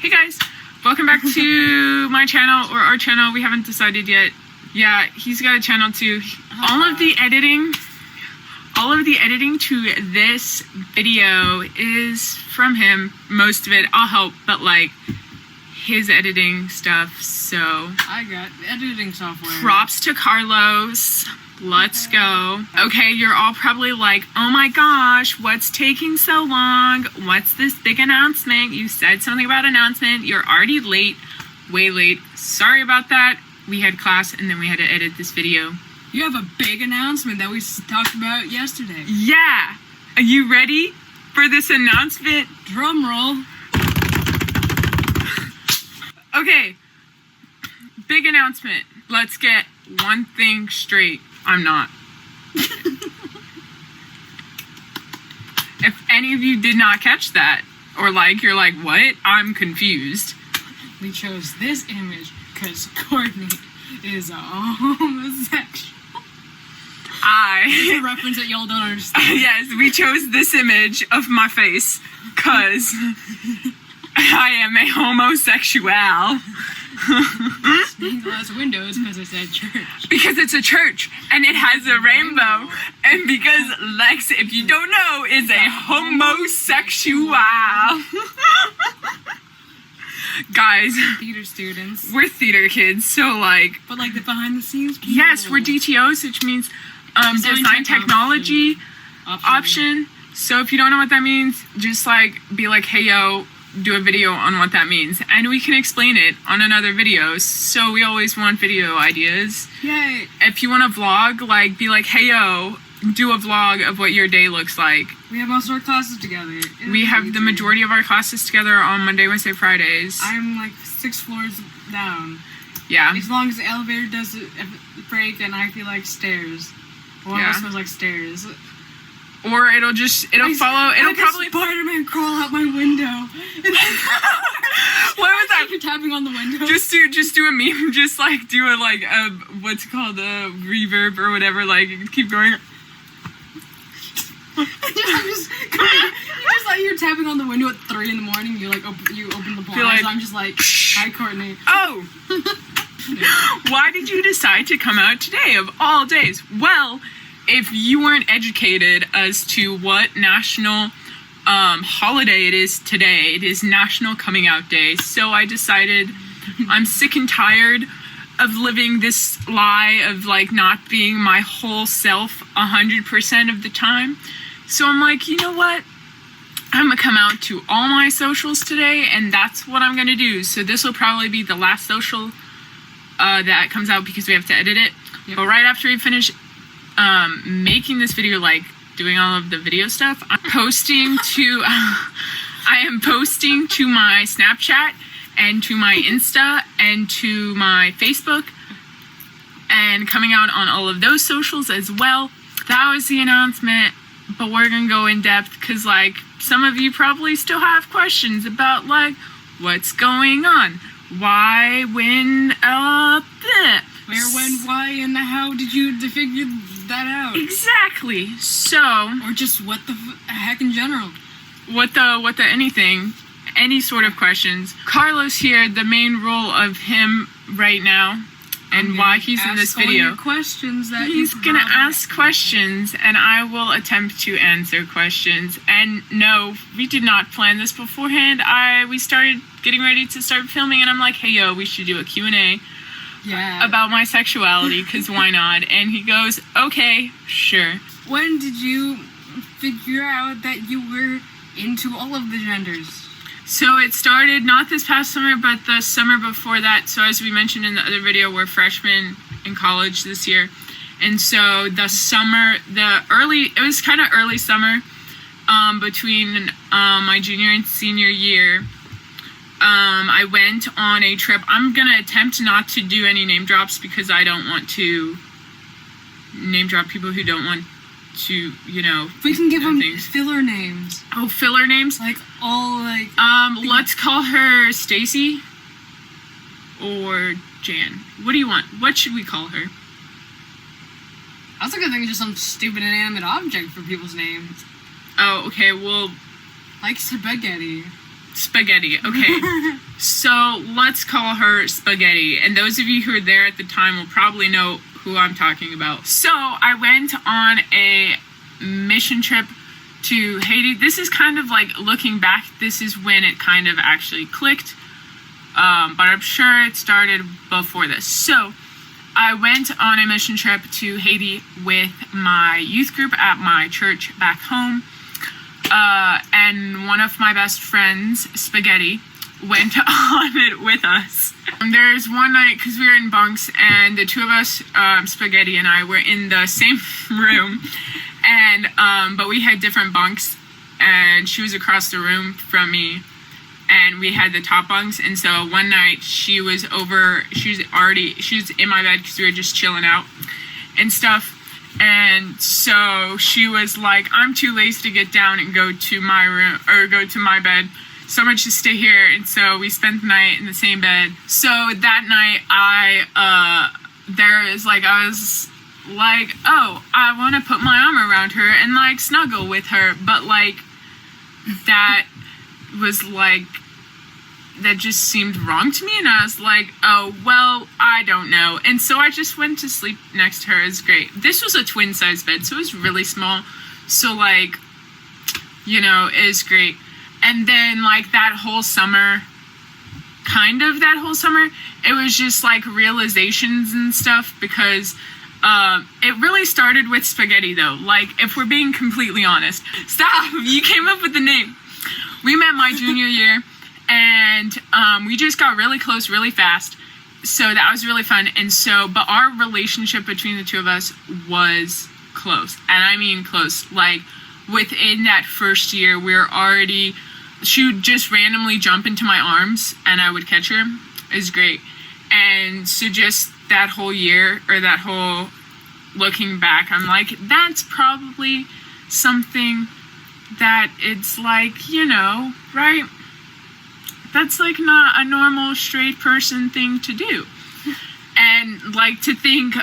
Hey guys, welcome back to my channel, or our channel. We haven't decided yet. Yeah, he's got a channel too. All of the editing to this video is from him. Most of it, I'll help, but like his editing stuff, so. I got editing software. Props to Carlos. Let's go. Okay, you're all probably like, oh my gosh, what's taking so long? What's this big announcement? You said something about announcement. You're already late, way late. Sorry about that. We had class and then we had to edit this video. You have a big announcement that we talked about yesterday. Yeah. Are you ready for this announcement? Drum roll. Okay. Big announcement. Let's get one thing straight. I'm not. If any of you did not catch that, or like, you're like, what? I'm confused. We chose this image because Courtney is a homosexual. It's a reference that y'all don't understand. Yes, we chose this image of my face because I am a homosexual. Stained glass windows because it's a church. Because it's a church and it has a rainbow. And because Lex, if you don't know, is a homosexual. Guys, Theater students. we're theater kids, so like. But like the behind the scenes people. Yes, we're DTOs, which means design technology option. So if you don't know what that means, just like be like, hey yo, do a video on what that means, and we can explain it on another video. So we always want video ideas. Yay. If you want a vlog, like be like, hey yo, do a vlog of what your day looks like. We have most of our classes together. We have the majority of our classes together on Monday, Wednesday, Fridays. I'm like 6 floors down. Yeah. As long as the elevator doesn't break and I feel like stairs. One of us smells like stairs. Or it'll follow. It'll probably Spider-Man crawl out my window. What was that? You're tapping on the window. Just do a meme. Just like do a like what's it called, a reverb or whatever. Like keep going. You're tapping on the window at 3 in the morning. You like you open the blinds. Like, I'm just like, hi Courtney. Oh. Why did you decide to come out today of all days? Well, if you weren't educated as to what national holiday it is today, it is National Coming Out Day. So I decided I'm sick and tired of living this lie of like not being my whole self 100% of the time. So I'm like, you know what? I'm gonna come out to all my socials today, and that's what I'm gonna do. So this will probably be the last social that comes out because we have to edit it. Yep. But right after we finish making this video, like doing all of the video stuff, I am posting to my Snapchat and to my Insta and to my Facebook, and coming out on all of those socials as well. That was the announcement, but we're gonna go in depth because like some of you probably still have questions about like what's going on, why, when, where, when, why, and how did you figure that out? Exactly. So, or just what the heck in general. What the anything, any sort of questions. Carlos here, the main role of him right now, and why he's in this video. Questions that he's gonna ask questions, and I will attempt to answer questions. And no, we did not plan this beforehand. We started getting ready to start filming, and I'm like, hey yo, we should do a Q&A. Yeah. About my sexuality, because why not? And he goes, okay, sure. When did you figure out that you were into all of the genders? So it started not this past summer, but the summer before that. So as we mentioned in the other video, we're freshmen in college this year. And so the summer, it was kind of early summer, between my junior and senior year. I went on a trip. I'm going to attempt not to do any name drops because I don't want to name drop people who don't want to, you know. We can give them filler names. Oh, filler names? Like all like... let's call her Stacy or Jan. What do you want? What should we call her? I was gonna think of just some stupid inanimate object for people's names. Oh, okay, well... Like spaghetti. Spaghetti. Okay. So let's call her Spaghetti. And those of you who were there at the time will probably know who I'm talking about. So I went on a mission trip to Haiti. This is kind of like, looking back, this is when it kind of actually clicked. But I'm sure it started before this. So I went on a mission trip to Haiti with my youth group at my church back home. And one of my best friends, Spaghetti, went on it with us. There's one night, because we were in bunks, and the two of us, Spaghetti and I, were in the same room, and but we had different bunks, and she was across the room from me, and we had the top bunks. And so one night she was in my bed because we were just chilling out and stuff. And so she was like, I'm too lazy to get down and go to my room or go to my bed, so much to stay here. And so we spent the night in the same bed. So that night I was like, oh, I want to put my arm around her and like snuggle with her. But like, that was like, that just seemed wrong to me. And I was like, oh, well, I don't know. And so I just went to sleep next to her. It was great. This was a twin size bed, so it was really small. So like, you know, it was great. And then like that whole summer, it was just like realizations and stuff, because it really started with Spaghetti though. Like, if we're being completely honest. Stop! You came up with the name. We met my junior year, and we just got really close really fast. So that was really fun. And so, but our relationship between the two of us was close. And I mean close. Like, within that first year, she would just randomly jump into my arms and I would catch her. It was great. And so just that whole year, or that whole looking back, I'm like, that's probably something that it's like, you know, right? That's like not a normal straight person thing to do. And like to think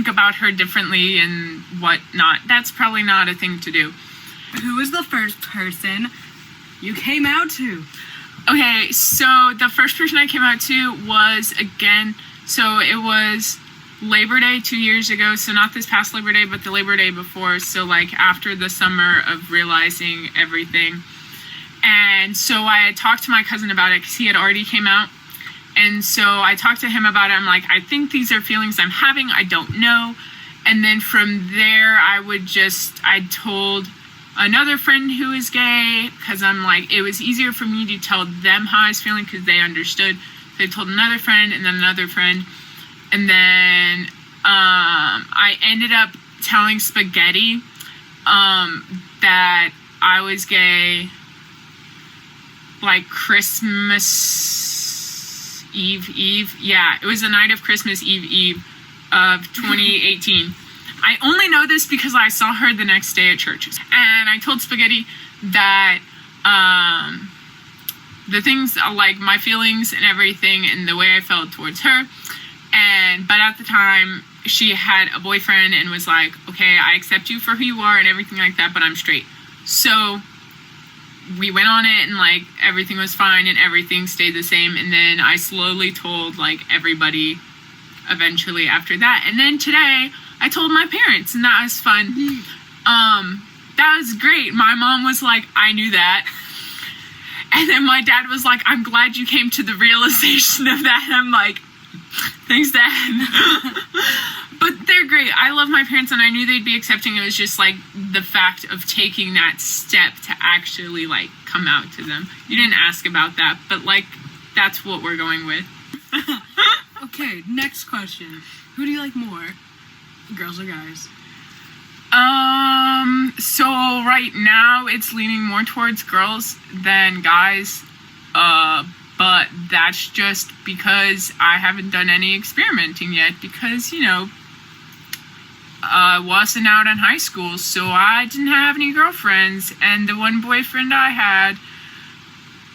about her differently and whatnot, that's probably not a thing to do. Who was the first person you came out to? Okay, so the first person I came out to was, so it was Labor Day 2 years ago. So not this past Labor Day, but the Labor Day before. So like after the summer of realizing everything. And so I had talked to my cousin about it because he had already came out. And so I talked to him about it. I'm like, I think these are feelings I'm having. I don't know. And then from there, I told another friend who is gay, because I'm like, it was easier for me to tell them how I was feeling because they understood. So I told another friend, and then another friend. And then I ended up telling Spaghetti that I was gay, like Christmas Eve. Yeah, it was the night of Christmas Eve of 2018. I only know this because I saw her the next day at church. And I told Spaghetti that the things, like my feelings and everything and the way I felt towards her. But at the time, she had a boyfriend and was like, okay, I accept you for who you are and everything like that, but I'm straight. So we went on it, and like everything was fine and everything stayed the same. And then I slowly told like everybody eventually after that. And then today I told my parents, and that was fun. That was great. My mom was like, I knew that. And then my dad was like, I'm glad you came to the realization of that. And I'm like, thanks, Dad. But they're great. I love my parents, and I knew they'd be accepting. It was just like the fact of taking that step to actually like come out to them. You didn't ask about that, but like that's what we're going with. Okay, next question. Who do you like more, girls or guys? So right now it's leaning more towards girls than guys. But that's just because I haven't done any experimenting yet, because, you know, I wasn't out in high school, so I didn't have any girlfriends, and the one boyfriend I had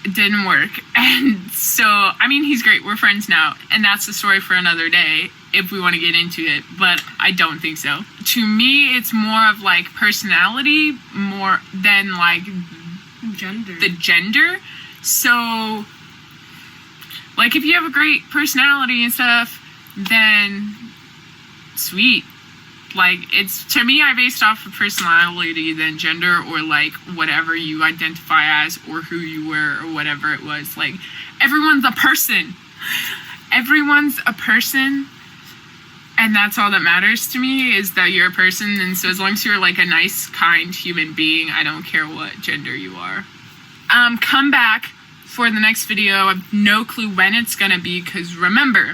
didn't work. And so, I mean, he's great. We're friends now, and that's the story for another day if we want to get into it, but I don't think so. To me, it's more of like personality more than like Gender. the gender. So, like, if you have a great personality and stuff, then sweet. Like, it's, to me, I based off of personality than gender, or like whatever you identify as, or who you were, or whatever it was. Like, everyone's a person. Everyone's a person. And that's all that matters to me, is that you're a person. And so as long as you're like a nice, kind human being, I don't care what gender you are. Come back for the next video. I have no clue when it's gonna be, because remember,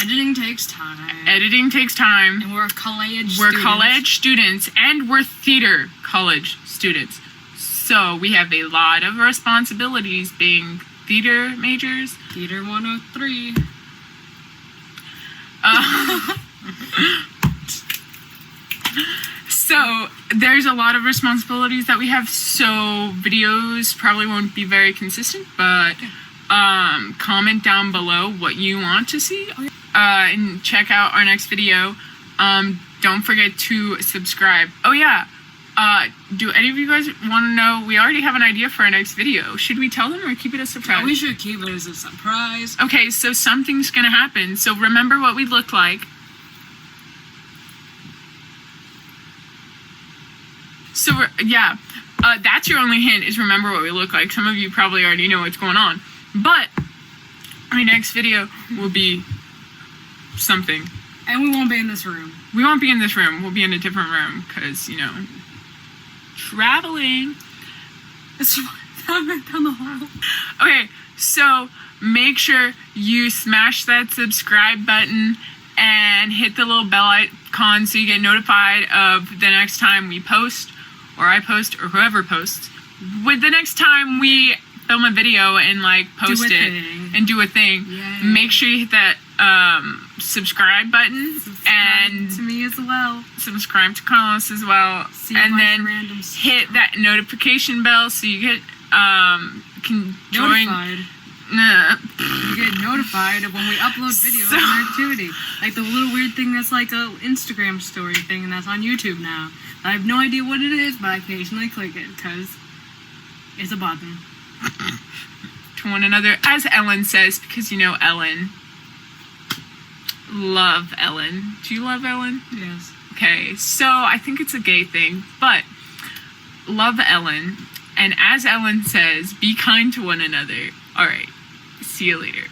Editing takes time. editing takes time. And we're college We're students. college students, and we're theater college students. So we have a lot of responsibilities being theater majors. Theater 103. So there's a lot of responsibilities that we have. So videos probably won't be very consistent, but comment down below what you want to see, and check out our next video. Don't forget to subscribe. Oh yeah, do any of you guys want to know? We already have an idea for our next video. Should we tell them or keep it a surprise? We should keep it as a surprise. Okay, so something's gonna happen. So remember what we look like. So yeah, that's your only hint, is remember what we look like. Some of you probably already know what's going on, but our next video will be something. And we won't be in this room. We won't be in this room. We'll be in a different room because, you know, traveling. It's down the hall. Okay, so make sure you smash that subscribe button and hit the little bell icon so you get notified of the next time we post, or I post, or whoever posts. With the next time we film a video and like post Do a it thing. and do a thing, Yay. make sure you hit that subscribe button and to me as well. subscribe to Carlos as well, See and a bunch then of random stuff. hit that notification bell so you get can join. Notified. Nah. You get notified of when we upload videos So- and activity. Like the little weird thing that's like a Instagram story thing, and that's on YouTube now. I have no idea what it is, but I occasionally click it because it's a button. To one another, as Ellen says, because you know Ellen. Love Ellen. Do you love Ellen? Yes. Okay, so I think it's a gay thing, but love Ellen. And as Ellen says, be kind to one another. All right, see you later.